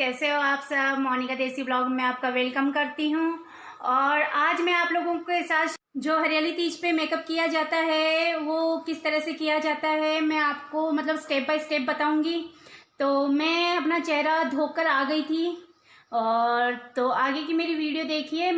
कैसे हो आप सब। मोनिका देसी ब्लॉग में आपका वेलकम करती हूँ। और आज मैं आप लोगों के साथ जो हरियाली तीज पे मेकअप किया जाता है वो किस तरह से किया जाता है मैं आपको मतलब स्टेप बाय स्टेप बताऊंगी। तो मैं अपना चेहरा धोकर आ गई थी और तो आगे की मेरी वीडियो देखिए।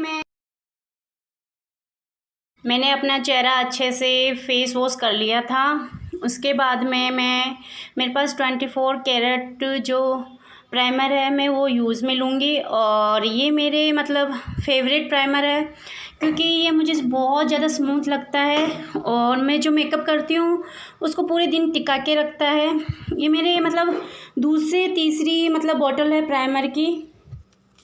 मैंने अपना चेहरा अच्छे से फेस वॉश कर लिया था। उसके बाद में मेरे पास 24 कैरेट जो प्राइमर है मैं वो यूज़ में लूँगी। और ये मेरे मतलब फेवरेट प्राइमर है क्योंकि ये मुझे बहुत ज़्यादा स्मूथ लगता है और मैं जो मेकअप करती हूँ उसको पूरे दिन टिका के रखता है। ये मेरे मतलब दूसरी तीसरी मतलब बॉटल है प्राइमर की।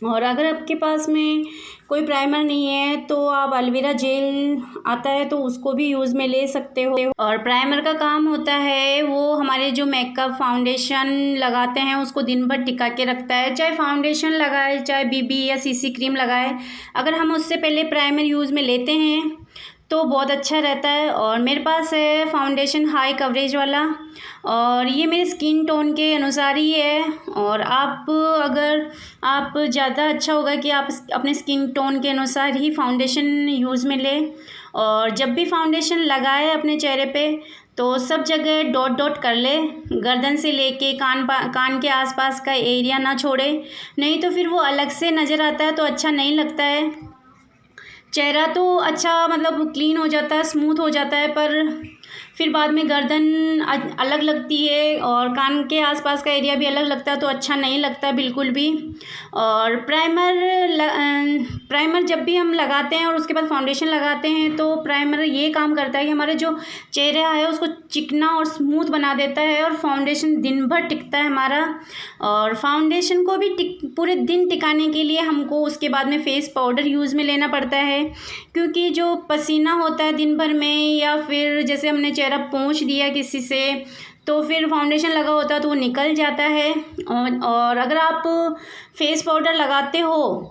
और अगर आपके पास में कोई प्राइमर नहीं है तो आप एलोवेरा जेल आता है तो उसको भी यूज़ में ले सकते हो। और प्राइमर का काम होता है वो हमारे जो मेकअप फाउंडेशन लगाते हैं उसको दिन भर टिका के रखता है। चाहे फाउंडेशन लगाए चाहे बीबी या सीसी क्रीम लगाए, अगर हम उससे पहले प्राइमर यूज़ में लेते हैं तो बहुत अच्छा रहता है। और मेरे पास है फाउंडेशन हाई कवरेज वाला और ये मेरे स्किन टोन के अनुसार ही है। और अगर आप ज़्यादा अच्छा होगा कि आप अपने स्किन टोन के अनुसार ही फाउंडेशन यूज़ में लें। और जब भी फाउंडेशन लगाए अपने चेहरे पे तो सब जगह डॉट डॉट कर ले, गर्दन से लेके कान के आसपास का एरिया ना छोड़े, नहीं तो फिर वो अलग से नज़र आता है तो अच्छा नहीं लगता है। चेहरा तो अच्छा मतलब क्लीन हो जाता है, स्मूथ हो जाता है, पर फिर बाद में गर्दन अलग लगती है और कान के आसपास का एरिया भी अलग लगता है तो अच्छा नहीं लगता बिल्कुल भी। और प्राइमर जब भी हम लगाते हैं और उसके बाद फाउंडेशन लगाते हैं तो प्राइमर ये काम करता है कि हमारे जो चेहरा है उसको चिकना और स्मूथ बना देता है और फाउंडेशन दिन भर टिकता है हमारा। और फाउंडेशन को भी पूरे दिन टिकाने के लिए हमको उसके बाद में फेस पाउडर यूज़ में लेना पड़ता है क्योंकि जो पसीना होता है दिन भर में या फिर जैसे हमने चेहरा पोंछ दिया किसी से तो फिर फाउंडेशन लगा होता है तो वो निकल जाता है। और अगर आप फेस पाउडर लगाते हो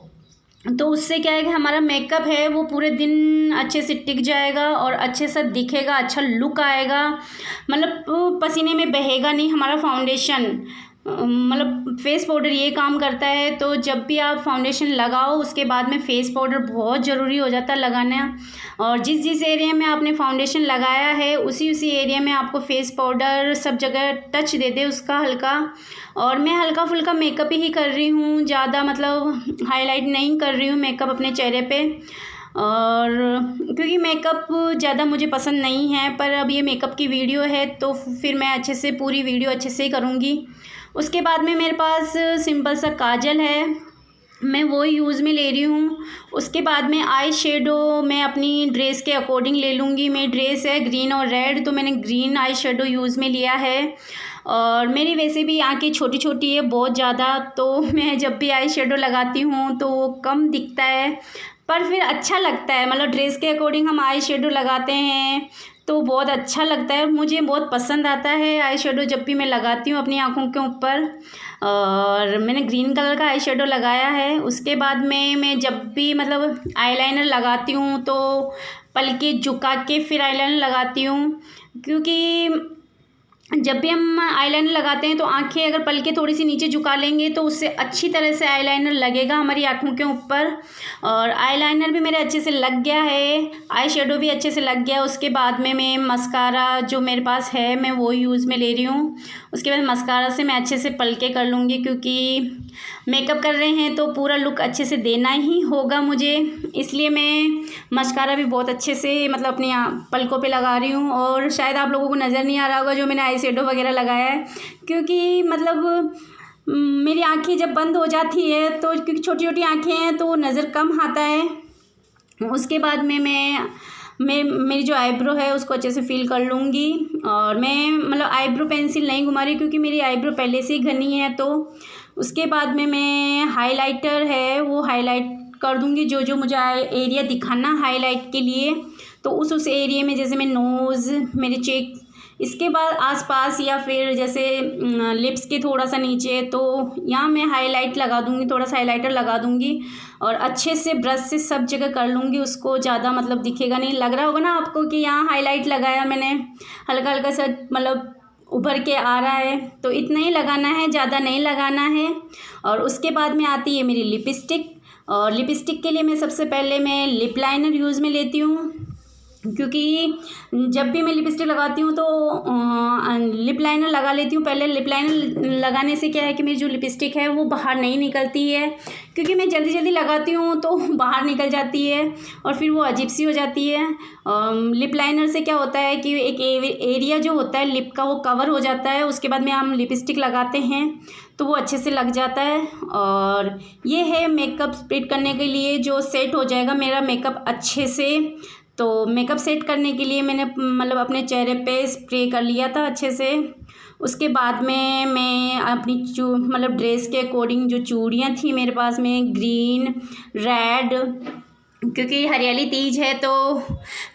तो उससे क्या है कि हमारा मेकअप है वो पूरे दिन अच्छे से टिक जाएगा और अच्छे से दिखेगा, अच्छा लुक आएगा, मतलब पसीने में बहेगा नहीं हमारा फाउंडेशन। मतलब फेस पाउडर ये काम करता है। तो जब भी आप फाउंडेशन लगाओ उसके बाद में फेस पाउडर बहुत ज़रूरी हो जाता है लगाना। और जिस एरिया में आपने फाउंडेशन लगाया है उसी एरिया में आपको फेस पाउडर सब जगह टच दे दे उसका हल्का। और मैं हल्का फुल्का मेकअप ही कर रही हूँ, ज़्यादा मतलब हाईलाइट नहीं कर रही हूँ मेकअप अपने चेहरे पे। और क्योंकि मेकअप ज़्यादा मुझे पसंद नहीं है, पर अब ये मेकअप की वीडियो है तो फिर मैं अच्छे से पूरी वीडियो अच्छे से करूँगी। उसके बाद में मेरे पास सिंपल सा काजल है, मैं वो यूज़ में ले रही हूँ। उसके बाद में आई शेडो मैं अपनी ड्रेस के अकॉर्डिंग ले लूँगी। मेरी ड्रेस है ग्रीन और रेड तो मैंने ग्रीन आई शेडो यूज़ में लिया है। और मेरी वैसे भी आँखें छोटी छोटी है बहुत ज़्यादा, तो मैं जब भी आई शेडो लगाती हूँ तो वो कम दिखता है पर फिर अच्छा लगता है। मतलब ड्रेस के अकॉर्डिंग हम आई शेडो लगाते हैं तो बहुत अच्छा लगता है, मुझे बहुत पसंद आता है आई शेडो जब भी मैं लगाती हूँ अपनी आँखों के ऊपर। और मैंने ग्रीन कलर का आई शेडो लगाया है। उसके बाद में मैं जब भी मतलब आईलाइनर लगाती हूँ तो पलके झुका के फिर आईलाइनर लगाती हूँ क्योंकि जब भी हम आईलाइनर लगाते हैं तो आंखें अगर पलके थोड़ी सी नीचे झुका लेंगे तो उससे अच्छी तरह से आईलाइनर लगेगा हमारी आँखों के ऊपर। और आईलाइनर भी मेरे अच्छे से लग गया है, आई शेडो भी अच्छे से लग गया। उसके बाद में मैं मस्कारा जो मेरे पास है मैं वो यूज़ में ले रही हूँ। उसके बाद मस्कारा से मैं अच्छे से पलके कर लूँगी क्योंकि मेकअप कर रहे हैं तो पूरा लुक अच्छे से देना ही होगा मुझे, इसलिए मैं मस्कारा भी बहुत अच्छे से मतलब अपनी पलकों पे लगा रही हूँ। और शायद आप लोगों को नज़र नहीं आ रहा होगा जो मैंने आई शेडो वगैरह लगाया है क्योंकि मतलब मेरी आंखें जब बंद हो जाती है तो क्योंकि छोटी छोटी आंखें हैं तो नज़र कम आता है। उसके बाद में मैं मेरी जो आईब्रो है उसको अच्छे से फिल कर लूँगी। और मैं मतलब आईब्रो पेंसिल नहीं घुमा रही क्योंकि मेरी आईब्रो पहले से ही घनी है। तो उसके बाद में मैं हाइलाइटर है वो हाईलाइट कर दूँगी जो जो मुझे एरिया दिखाना हाईलाइट के लिए, तो उस एरिया में जैसे मैं नोज़ मेरे चेक, इसके बाद आसपास या फिर जैसे लिप्स के थोड़ा सा नीचे तो यहाँ मैं हाईलाइट लगा दूँगी, थोड़ा सा हाइलाइटर लगा दूँगी और अच्छे से ब्रश से सब जगह कर लूँगी उसको। ज़्यादा मतलब दिखेगा नहीं, लग रहा होगा ना आपको कि यहाँ हाईलाइट लगाया मैंने हल्का हल्का सा मतलब उभर के आ रहा है। तो इतना ही लगाना है, ज़्यादा नहीं लगाना है। और उसके बाद में आती है मेरी लिपस्टिक, और लिपस्टिक के लिए मैं सबसे पहले मैं लिप लाइनर यूज़ में लेती हूँ, क्योंकि जब भी मैं लिपस्टिक लगाती हूँ तो लिप लाइनर लगा लेती हूँ पहले। लिप लाइनर लगाने से क्या है कि मेरी जो लिपस्टिक है वो बाहर नहीं निकलती है, क्योंकि मैं जल्दी जल्दी लगाती हूँ तो बाहर निकल जाती है और फिर वो अजीब सी हो जाती है। लिप लाइनर से क्या होता है कि एक एरिया जो होता है लिप का वो कवर हो जाता है, उसके बाद में हम लिपस्टिक लगाते हैं तो वो अच्छे से लग जाता है। और ये है मेकअप स्प्रेड करने के लिए जो सेट हो जाएगा मेरा मेकअप अच्छे से। तो मेकअप सेट करने के लिए मैंने मतलब अपने चेहरे पे स्प्रे कर लिया था अच्छे से। उसके बाद में मैं अपनी मतलब ड्रेस के अकॉर्डिंग जो चूड़ियाँ थी मेरे पास में ग्रीन रेड, क्योंकि हरियाली तीज है तो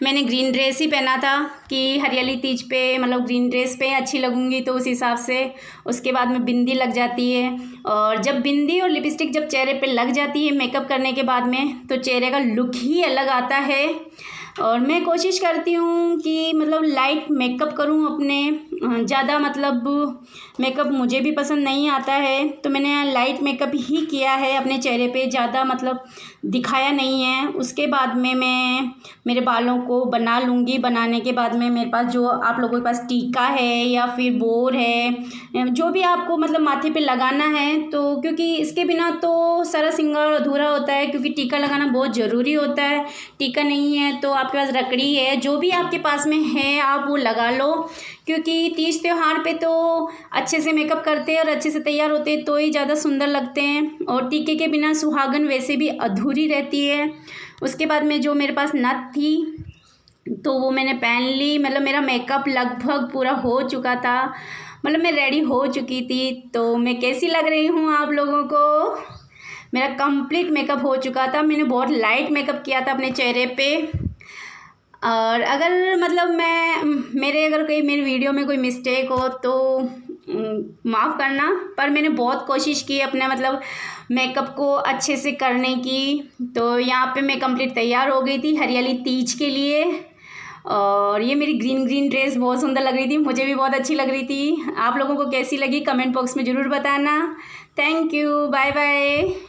मैंने ग्रीन ड्रेस ही पहना था कि हरियाली तीज पे मतलब ग्रीन ड्रेस पे अच्छी लगूंगी, तो उस हिसाब से। उसके बाद में बिंदी लग जाती है, और जब बिंदी और लिपस्टिक जब चेहरे पे लग जाती है मेकअप करने के बाद में तो चेहरे का लुक ही अलग आता है। और मैं कोशिश करती हूँ कि मतलब लाइट मेकअप करूँ अपने, ज़्यादा मतलब मेकअप मुझे भी पसंद नहीं आता है, तो मैंने लाइट मेकअप ही किया है अपने चेहरे पे, ज़्यादा मतलब दिखाया नहीं है। उसके बाद में मैं मेरे बालों को बना लूँगी। बनाने के बाद में मेरे पास जो आप लोगों के पास टीका है या फिर बोर है, जो भी आपको मतलब माथे पे लगाना है, तो क्योंकि इसके बिना तो सारा श्रृंगार अधूरा होता है, क्योंकि टीका लगाना बहुत ज़रूरी होता है। टीका नहीं है तो आपके पास रकड़ी है, जो भी आपके पास में है आप वो लगा लो, क्योंकि तीज त्यौहार पे तो अच्छे से मेकअप करते हैं और अच्छे से तैयार होते हैं तो ही ज़्यादा सुंदर लगते हैं। और टीके के बिना सुहागन वैसे भी अधूरी रहती है। उसके बाद में जो मेरे पास नथ थी तो वो मैंने पहन ली। मतलब मेरा मेकअप लगभग पूरा हो चुका था, मतलब मैं रेडी हो चुकी थी। तो मैं कैसी लग रही हूँ आप लोगों को? मेरा कंप्लीट मेकअप हो चुका था। मैंने बहुत लाइट मेकअप किया था अपने चेहरे पे। और अगर मतलब अगर कोई मेरी वीडियो में कोई मिस्टेक हो तो माफ़ करना, पर मैंने बहुत कोशिश की अपने मतलब मेकअप को अच्छे से करने की। तो यहाँ पे मैं कंप्लीट तैयार हो गई थी हरियाली तीज के लिए। और ये मेरी ग्रीन ड्रेस बहुत सुंदर लग रही थी, मुझे भी बहुत अच्छी लग रही थी। आप लोगों को कैसी लगी कमेंट बॉक्स में ज़रूर बताना। Thank you, bye bye.